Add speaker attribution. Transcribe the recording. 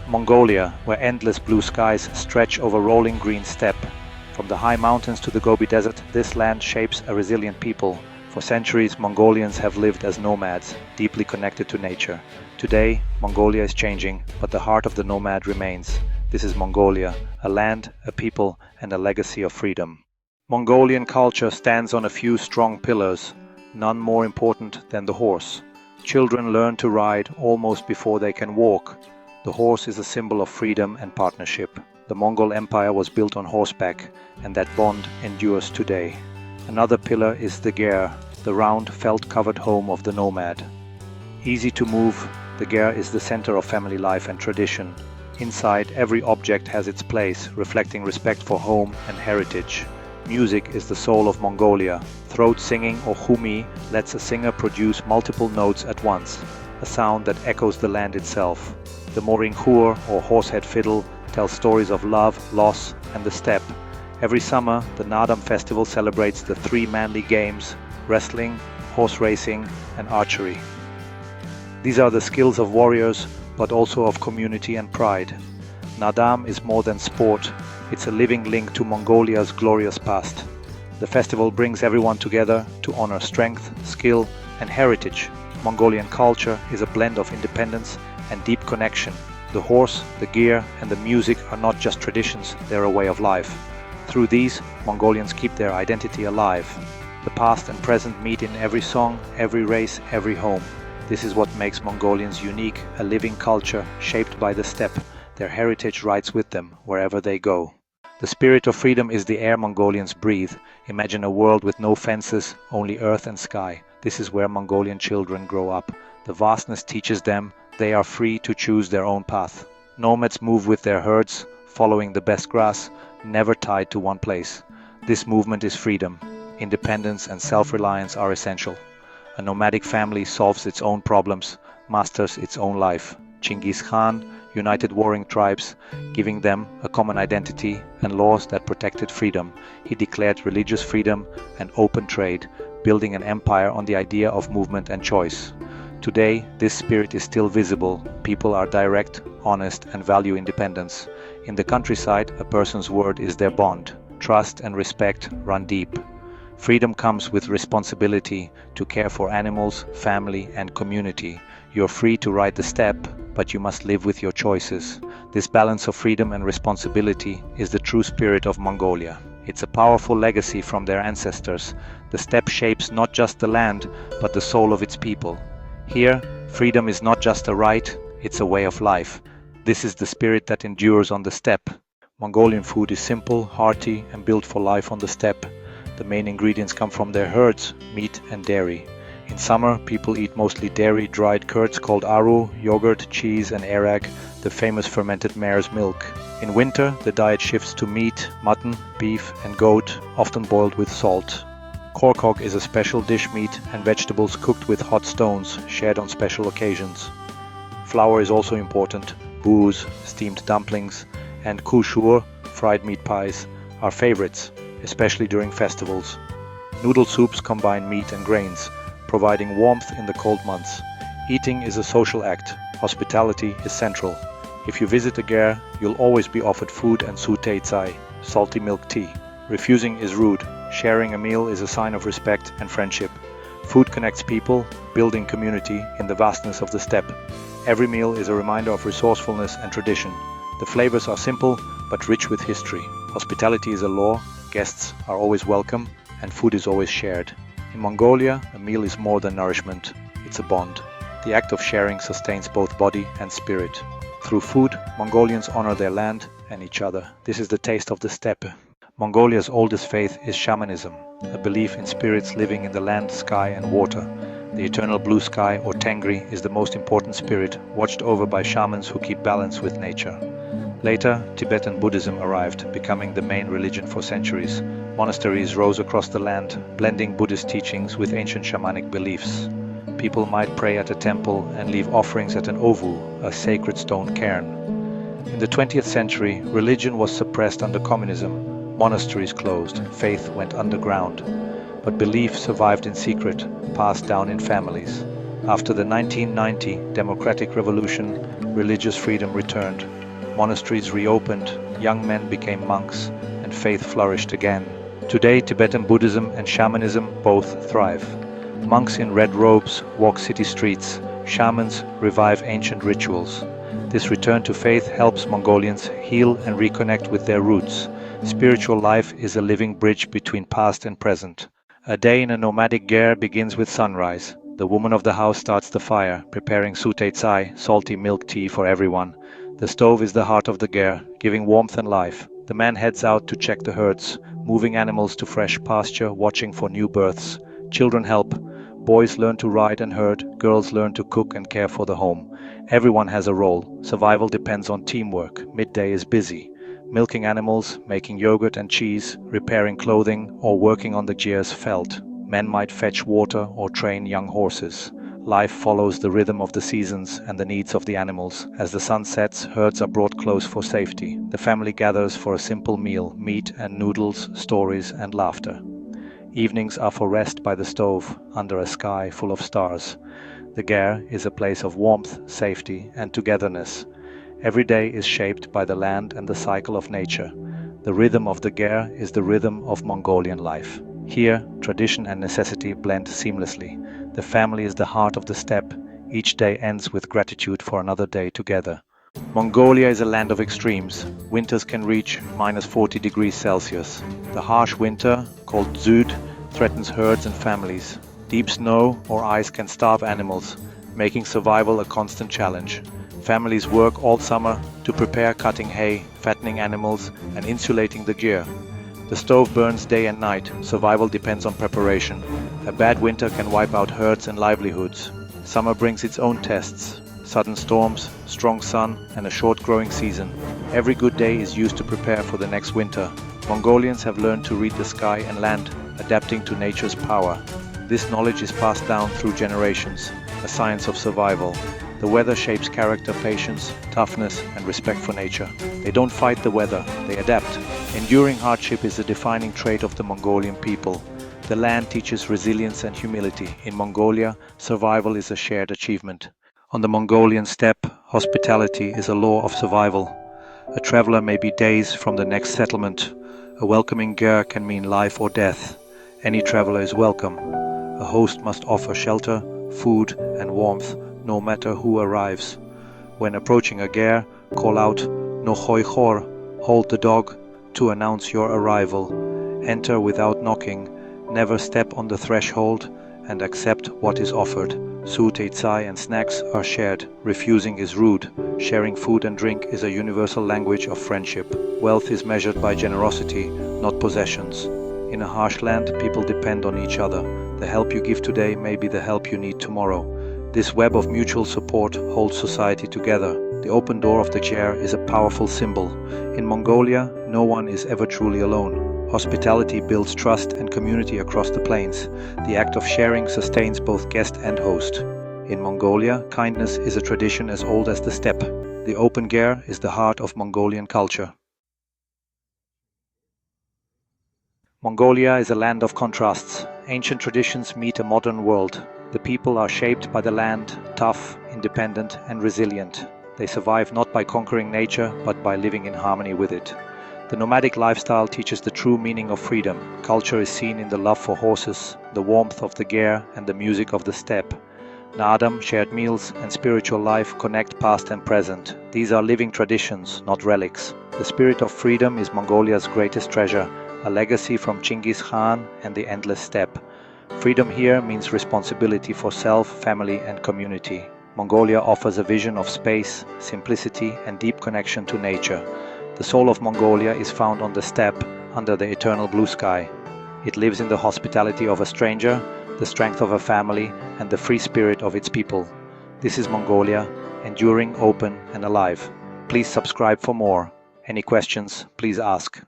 Speaker 1: Mongolia, where endless blue skies stretch over rolling green steppe. From the high mountains to the Gobi Desert, this land shapes a resilient people. For centuries, Mongolians have lived as nomads, deeply connected to nature. Today, Mongolia is changing, but the heart of the nomad remains. This is Mongolia, a land, a people, and a legacy of freedom. Mongolian culture stands on a few strong pillars, none more important than the horse. Children learn to ride almost before they can walk. The horse is a symbol of freedom and partnership. The Mongol Empire was built on horseback, and that bond endures today. Another pillar is the ger, the round felt-covered home of the nomad. Easy to move, the ger is the center of family life and tradition. Inside, every object has its place, reflecting respect for home and heritage. Music is the soul of Mongolia. Throat singing, or humi, lets a singer produce multiple notes at once, a sound that echoes the land itself. The moringhur, or horsehead fiddle, tells stories of love, loss, and the steppe. Every summer, the Nadam festival celebrates the three manly games: wrestling, horse racing, and archery. These are the skills of warriors, but also of community and pride. Nadam is more than sport, it's a living link to Mongolia's glorious past. The festival brings everyone together to honor strength, skill, and heritage. Mongolian culture is a blend of independence and deep connection. The horse, the gear, and the music are not just traditions, they're a way of life. Through these, Mongolians keep their identity alive. The past and present meet in every song, every race, every home. This is what makes Mongolians unique, a living culture shaped by the steppe. Their heritage rides with them wherever they go. The spirit of freedom is the air Mongolians breathe. Imagine a world with no fences, only earth and sky. This is where Mongolian children grow up. The vastness teaches them they are free to choose their own path. Nomads move with their herds, following the best grass, never tied to one place. This movement is freedom. Independence and self-reliance are essential. A nomadic family solves its own problems, masters its own life. Genghis Khan united warring tribes, giving them a common identity and laws that protected freedom. He declared religious freedom and open trade, building an empire on the idea of movement and choice. Today, this spirit is still visible. People are direct, honest, and value independence. In the countryside, a person's word is their bond. Trust and respect run deep. Freedom comes with responsibility to care for animals, family, and community. You're free to ride the steppe, but you must live with your choices. This balance of freedom and responsibility is the true spirit of Mongolia. It's a powerful legacy from their ancestors. The steppe shapes not just the land, but the soul of its people. Here, freedom is not just a right, it's a way of life. This is the spirit that endures on the steppe. Mongolian food is simple, hearty, and built for life on the steppe. The main ingredients come from their herds, meat and dairy. In summer, people eat mostly dairy-dried curds called aru, yogurt, cheese, and arag, the famous fermented mare's milk. In winter, the diet shifts to meat, mutton, beef, and goat, often boiled with salt. Korkog is a special dish, meat and vegetables cooked with hot stones, shared on special occasions. Flour is also important. Booze, steamed dumplings, and kushur, fried meat pies, are favorites, especially during festivals. Noodle soups combine meat and grains, providing warmth in the cold months. Eating is a social act. Hospitality is central. If you visit a ger, you'll always be offered food and sutei, salty milk tea. Refusing is rude. Sharing a meal is a sign of respect and friendship. Food connects people, building community in the vastness of the steppe. Every meal is a reminder of resourcefulness and tradition. The flavors are simple, but rich with history. Hospitality is a law, guests are always welcome, and food is always shared. In Mongolia, a meal is more than nourishment, it's a bond. The act of sharing sustains both body and spirit. Through food, Mongolians honor their land and each other. This is the taste of the steppe. Mongolia's oldest faith is shamanism, a belief in spirits living in the land, sky, and water. The eternal blue sky, or Tengri, is the most important spirit, watched over by shamans who keep balance with nature. Later, Tibetan Buddhism arrived, becoming the main religion for centuries. Monasteries rose across the land, blending Buddhist teachings with ancient shamanic beliefs. People might pray at a temple and leave offerings at an ovu, a sacred stone cairn. In the 20th century, religion was suppressed under communism. Monasteries closed, faith went underground. But belief survived in secret, passed down in families. After the 1990 democratic revolution, religious freedom returned. Monasteries reopened, young men became monks, and faith flourished again. Today, Tibetan Buddhism and shamanism both thrive. Monks in red robes walk city streets, shamans revive ancient rituals. This return to faith helps Mongolians heal and reconnect with their roots. Spiritual life is a living bridge between past and present. A day in a nomadic ger begins with sunrise. The woman of the house starts the fire, preparing sute tsai, salty milk tea for everyone. The stove is the heart of the ger, giving warmth and life. The man heads out to check the herds, moving animals to fresh pasture, watching for new births. Children help. Boys learn to ride and herd, girls learn to cook and care for the home. Everyone has a role. Survival depends on teamwork. Midday is busy. Milking animals, making yogurt and cheese, repairing clothing, or working on the ger's felt. Men might fetch water or train young horses. Life follows the rhythm of the seasons and the needs of the animals. As the sun sets, herds are brought close for safety. The family gathers for a simple meal, meat and noodles, stories and laughter. Evenings are for rest by the stove, under a sky full of stars. The ger is a place of warmth, safety and togetherness. Every day is shaped by the land and the cycle of nature. The rhythm of the ger is the rhythm of Mongolian life. Here, tradition and necessity blend seamlessly. The family is the heart of the steppe. Each day ends with gratitude for another day together. Mongolia is a land of extremes. Winters can reach -40 degrees Celsius. The harsh winter, called Zud, threatens herds and families. Deep snow or ice can starve animals, making survival a constant challenge. Families work all summer to prepare cutting hay, fattening animals, and insulating the ger. The stove burns day and night. Survival depends on preparation. A bad winter can wipe out herds and livelihoods. Summer brings its own tests. Sudden storms, strong sun, and a short growing season. Every good day is used to prepare for the next winter. Mongolians have learned to read the sky and land, adapting to nature's power. This knowledge is passed down through generations, a science of survival. The weather shapes character, patience, toughness, and respect for nature. They don't fight the weather, they adapt. Enduring hardship is a defining trait of the Mongolian people. The land teaches resilience and humility. In Mongolia, survival is a shared achievement. On the Mongolian steppe, hospitality is a law of survival. A traveler may be days from the next settlement. A welcoming ger can mean life or death. Any traveler is welcome. A host must offer shelter, food, and warmth, no matter who arrives. When approaching a ger, call out "No hoi khor," hold the dog, to announce your arrival. Enter without knocking, never step on the threshold, and accept what is offered. Sute tsai and snacks are shared. Refusing is rude. Sharing food and drink is a universal language of friendship. Wealth is measured by generosity, not possessions. In a harsh land, people depend on each other. The help you give today may be the help you need tomorrow. This web of mutual support holds society together. The open door of the ger is a powerful symbol. In Mongolia, no one is ever truly alone. Hospitality builds trust and community across the plains. The act of sharing sustains both guest and host. In Mongolia, kindness is a tradition as old as the steppe. The open ger is the heart of Mongolian culture. Mongolia is a land of contrasts. Ancient traditions meet a modern world. The people are shaped by the land, tough, independent, and resilient. They survive not by conquering nature, but by living in harmony with it. The nomadic lifestyle teaches the true meaning of freedom. Culture is seen in the love for horses, the warmth of the ger, and the music of the steppe. Naadam, shared meals, and spiritual life connect past and present. These are living traditions, not relics. The spirit of freedom is Mongolia's greatest treasure, a legacy from Chinggis Khan and the endless steppe. Freedom here means responsibility for self, family, and community. Mongolia offers a vision of space, simplicity, and deep connection to nature. The soul of Mongolia is found on the steppe, under the eternal blue sky. It lives in the hospitality of a stranger, the strength of a family, and the free spirit of its people. This is Mongolia, enduring, open, and alive. Please subscribe for more. Any questions, please ask.